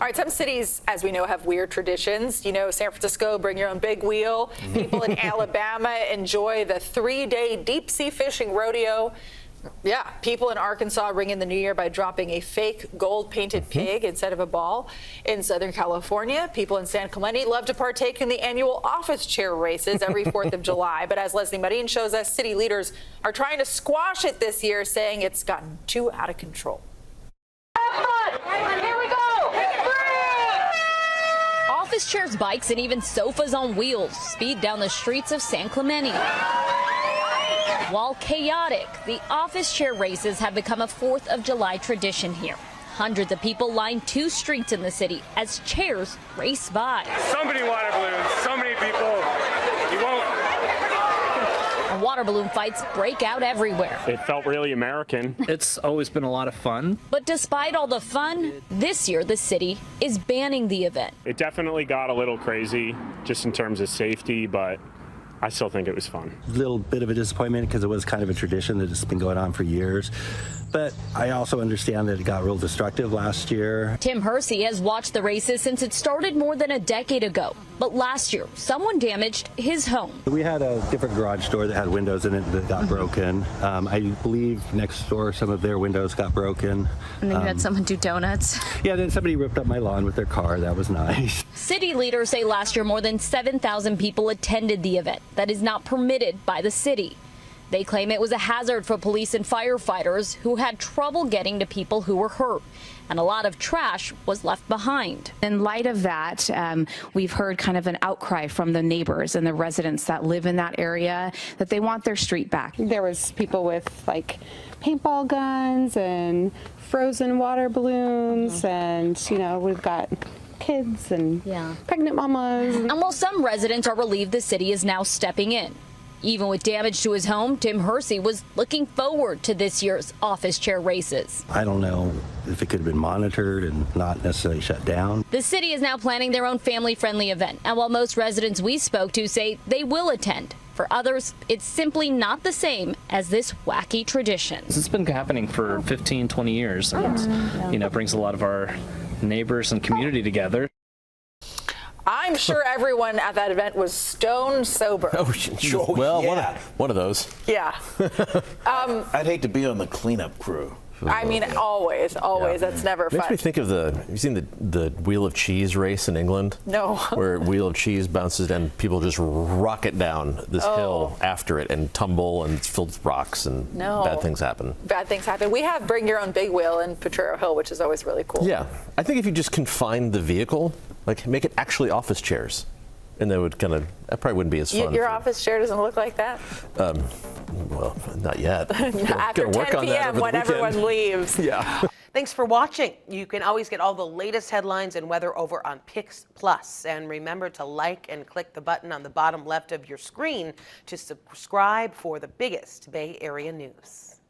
All right, some cities, as we know, have weird traditions. You know, San Francisco, bring your own big wheel. People in Alabama enjoy the 3-day deep sea fishing rodeo. Yeah, people in Arkansas ring in the new year by dropping a fake gold-painted pig instead of a ball. In Southern California, people in San Clemente love to partake in the annual office chair races every 4th of July. But as Leslie Marin shows us, city leaders are trying to squash it this year, saying it's gotten too out of control. Here we go! Office chairs, bikes, and even sofas on wheels speed down the streets of San Clemente. While chaotic, the office chair races have become a 4th of July tradition here. Hundreds of people line 2 streets in the city as chairs race by. So many water balloons, so many people. You won't. And water balloon fights break out everywhere. It felt really American. It's always been a lot of fun. But despite all the fun, this year the city is banning the event. It definitely got a little crazy just in terms of safety, but I still think it was fun. A little bit of a disappointment because it was kind of a tradition that has been going on for years. But I also understand that it got real destructive last year. Tim Hersey has watched the races since it started more than a decade ago. But last year, someone damaged his home. We had a different garage door that had windows in it that got broken. I believe next door some of their windows got broken. And then you had someone do donuts. Yeah, then somebody ripped up my lawn with their car. That was nice. City leaders say last year more than 7,000 people attended the event that is not permitted by the city. They claim it was a hazard for police and firefighters who had trouble getting to people who were hurt. And a lot of trash was left behind. In light of that, we've heard kind of an outcry from the neighbors and the residents that live in that area that they want their street back. There was people with like paintball guns and frozen water balloons, and you know, we've got kids and pregnant mamas. And while some residents are relieved the city is now stepping in. Even with damage to his home, Tim Hersey was looking forward to this year's office chair races. I don't know if it could have been monitored and not necessarily shut down. The city is now planning their own family-friendly event. And while most residents we spoke to say they will attend, for others, it's simply not the same as this wacky tradition. It's been happening for 15, 20 years. And, you know, brings a lot of our neighbors and community together. I'm sure everyone at that event was stone sober. Oh, sure. Well, yeah. one of those. Yeah. I'd hate to be on the cleanup crew. I mean, always. Yeah. That's never fun. Makes me think of have you seen the Wheel of Cheese race in England? No. Where Wheel of Cheese bounces and people just rocket down this hill after it and tumble and it's filled with rocks and bad things happen. Bad things happen. We have Bring Your Own Big Wheel in Potrero Hill, which is always really cool. Yeah. I think if you just confine the vehicle, like make it actually office chairs, and that would that probably wouldn't be as fun. Your office chair doesn't look like that? Well, not yet. After 10 p.m. when everyone leaves. Yeah. Thanks for watching. You can always get all the latest headlines and weather over on Pix Plus. And remember to like and click the button on the bottom left of your screen to subscribe for the biggest Bay Area news.